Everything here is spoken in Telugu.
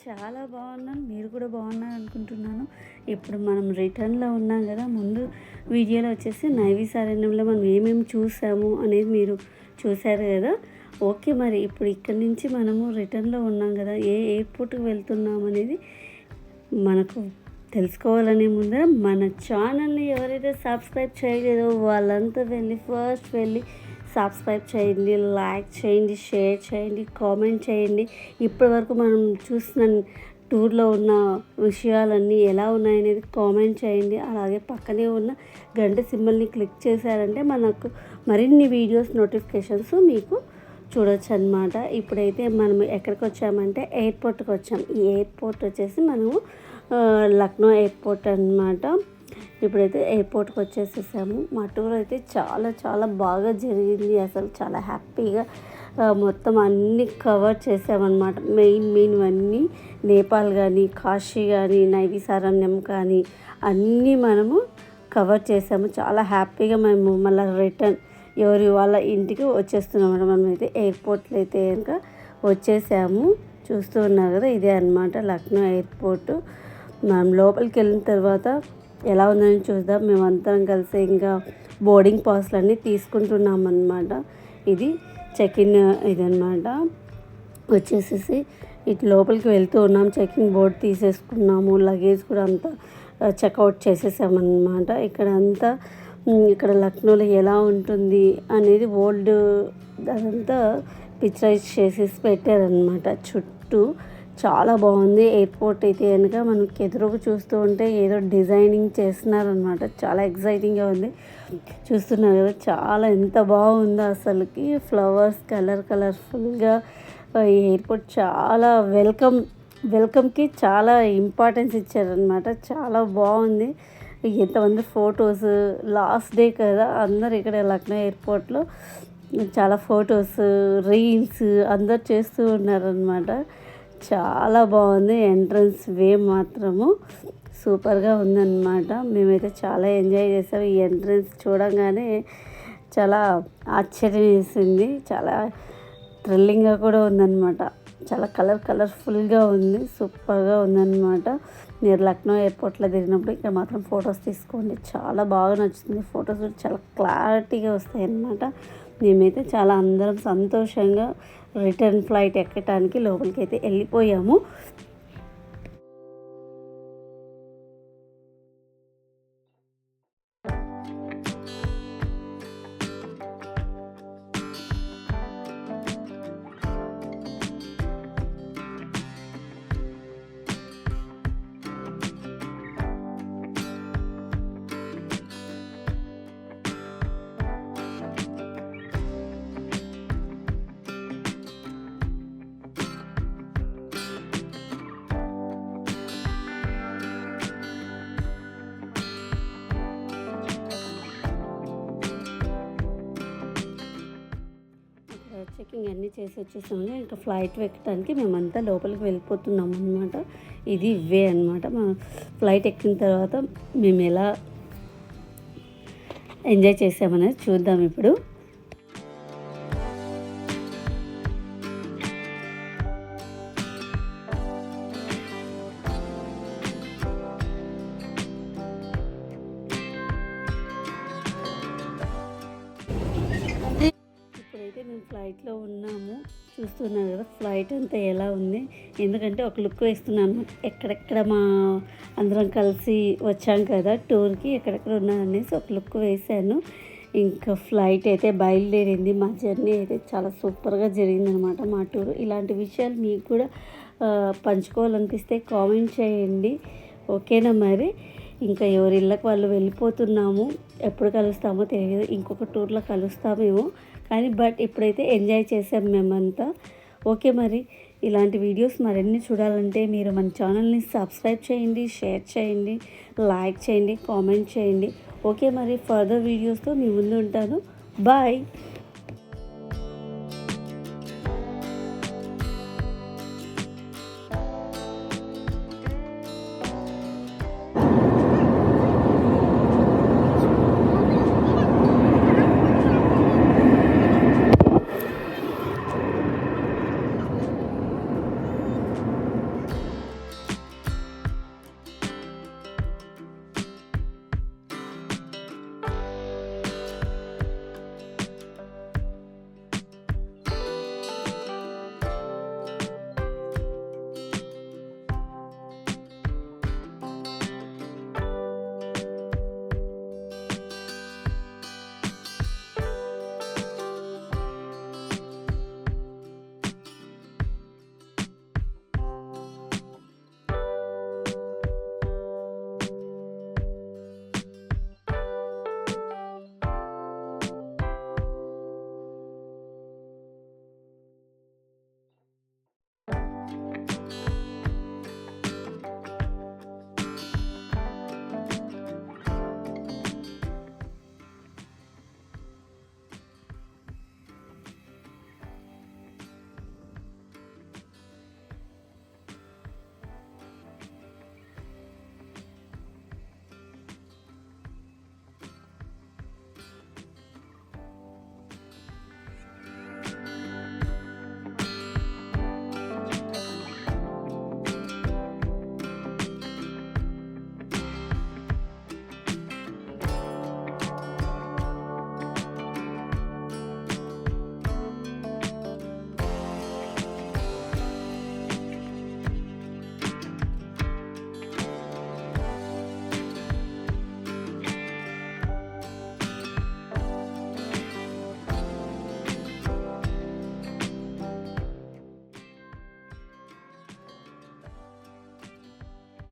చాలా బాగున్నాను. మీరు కూడా బాగున్నారు అనుకుంటున్నాను. ఇప్పుడు మనం రిటర్న్లో ఉన్నాం కదా. ముందు వీడియోలో వచ్చేసి నైవిసారణ్యంలో మనం ఏమేమి చూసాము అనేది మీరు చూశారు కదా. ఓకే, మరి ఇప్పుడు ఇక్కడి నుంచి మనము రిటర్న్లో ఉన్నాం కదా, ఏ ఎయిర్పోర్ట్కి వెళ్తున్నాం అనేది మనకు తెలుసుకోవాలనే ముందర మన ఛానల్ని ఎవరైతే సబ్స్క్రైబ్ చేయలేదో వాళ్ళంతా ఫస్ట్ వెళ్ళి సబ్స్క్రైబ్ చేయండి, లైక్ చేయండి, షేర్ చేయండి, కామెంట్ చేయండి. ఇప్పటి వరకు మనం చూసిన టూర్లో ఉన్న విషయాలన్నీ ఎలా ఉన్నాయనేది కామెంట్ చేయండి. అలాగే పక్కనే ఉన్న గంట సింబల్ని క్లిక్ చేశారంటే మనకు మరిన్ని వీడియోస్ నోటిఫికేషన్స్ మీకు చూడొచ్చు అన్నమాట. ఇప్పుడైతే మనం ఎక్కడికి వచ్చామంటే ఎయిర్పోర్ట్కి వచ్చాం. ఈ ఎయిర్పోర్ట్ వచ్చేసి మనము లక్నో ఎయిర్పోర్ట్ అన్నమాట. ఇప్పుడైతే ఎయిర్పోర్ట్కి వచ్చేసేసాము. మా టూర్ అయితే చాలా చాలా బాగా జరిగింది. అసలు చాలా హ్యాపీగా మొత్తం అన్నీ కవర్ చేసామన్నమాట. మెయిన్ అన్నీ నేపాల్ కానీ, కాశీ కానీ, నైవిసారణ్యం కానీ అన్నీ మనము కవర్ చేసాము. చాలా హ్యాపీగా మేము మళ్ళీ రిటర్న్ ఎవరి వాళ్ళ ఇంటికి వచ్చేస్తున్నాం అన్నమాట. మనమైతే ఎయిర్పోర్ట్లో అయితే కనుక వచ్చేసాము. చూస్తూ ఉన్నారు కదా, ఇదే అన్నమాట లక్నో ఎయిర్పోర్టు. మనం లోపలికి వెళ్ళిన తర్వాత ఎలా ఉందని చూద్దాం. మేమందరం కలిసి ఇంకా బోర్డింగ్ పాస్లు అన్నీ తీసుకుంటున్నాం అన్నమాట. ఇది చెక్ ఇన్ ఇదన్నమాట. వచ్చేసేసి ఇటు లోపలికి వెళ్తూ ఉన్నాం. Checking board తీసేసుకున్నాము. లగేజ్ కూడా అంతా చెక్అవుట్ చేసేసామన్నమాట. ఇక్కడ లక్నోలో ఎలా ఉంటుంది అనేది ఓల్డ్ అదంతా పిక్చరైజ్ చేసేసి పెట్టారనమాట. చుట్టూ చాలా బాగుంది. ఎయిర్పోర్ట్ అయితే కనుక మనకి ఎదురుగా చూస్తూ ఉంటే ఏదో డిజైనింగ్ చేస్తున్నారనమాట. చాలా ఎక్సైటింగ్గా ఉంది. చూస్తున్నారు కదా, చాలా ఎంత బాగుందో అసలుకి. ఫ్లవర్స్ కలర్ఫుల్గా ఈ ఎయిర్పోర్ట్ చాలా వెల్కమ్కి చాలా ఇంపార్టెన్స్ ఇచ్చారనమాట. చాలా బాగుంది. ఎంతమంది ఫొటోస్, లాస్ట్ డే కదా, అందరు ఇక్కడ లక్నో ఎయిర్పోర్ట్లో చాలా ఫొటోస్, రీల్స్ అందరు చేస్తూ ఉన్నారనమాట. చాలా బాగుంది. ఎంట్రన్స్ వే మాత్రము సూపర్గా ఉందన్నమాట. మేమైతే చాలా ఎంజాయ్ చేసాం. ఈ ఎంట్రన్స్ చూడంగానే చాలా ఆశ్చర్యం వేసింది. చాలా థ్రిల్లింగ్గా కూడా ఉందన్నమాట. చాలా కలర్ఫుల్గా ఉంది. సూపర్గా ఉందన్నమాట. మీరు లక్నో ఎయిర్పోర్ట్లో తిరిగినప్పుడు ఇక్కడ మాత్రం ఫొటోస్ తీసుకోండి. చాలా బాగా నచ్చుతుంది. ఫొటోస్ కూడా చాలా క్లారిటీగా వస్తాయి అన్నమాట. మేమైతే చాలా అందరం సంతోషంగా రిటర్న్ ఫ్లైట్ ఎక్కడానికి లోపలికి అయితే వెళ్ళిపోయాము. చెకింగ్ అన్నీ చేసి వచ్చేసాము. ఇంకా ఫ్లైట్ ఎక్కడానికి మేమంతా లోపలికి వెళ్ళిపోతున్నాము అనమాట. ఇది వే అనమాట. మనం ఫ్లైట్ ఎక్కిన తర్వాత మేము ఎలా ఎంజాయ్ చేసామనేది చూద్దాం ఇప్పుడు. ఇప్పుడైతే మేము ఫ్లైట్లో ఉన్నాము. చూస్తున్నాను కదా ఫ్లైట్ అంతా ఎలా ఉంది. ఎందుకంటే ఒక లుక్ వేస్తున్నాను. ఎక్కడెక్కడ మా అందరం కలిసి వచ్చాం కదా టూర్కి, ఎక్కడెక్కడ ఉన్నాననేసి ఒక లుక్ వేశాను. ఇంకా ఫ్లైట్ అయితే బయలుదేరింది. మా జర్నీ అయితే చాలా సూపర్గా జరిగిందనమాట మా టూర్. ఇలాంటి విషయాలు మీకు కూడా పంచుకోవాలనిపిస్తే కామెంట్ చేయండి. ఓకేనా మరి. ఇంకా ఎవరి ఇళ్ళకి వాళ్ళు వెళ్ళిపోతున్నాము. ఎప్పుడు కలుస్తామో తెలియదు. ఇంకొక టూర్లో కలుస్తామేమో కానీ ఇప్పుడైతే ఎంజాయ్ చేసాం మేమంతా. ఓకే, మరి ఇలాంటి వీడియోస్ మరిన్ని చూడాలంటే మీరు మన ఛానల్ని సబ్స్క్రైబ్ చేయండి, షేర్ చేయండి, లైక్ చేయండి, కామెంట్ చేయండి. ఓకే, మరి ఫర్దర్ వీడియోస్తో మీ ముందు ఉంటాను. బాయ్.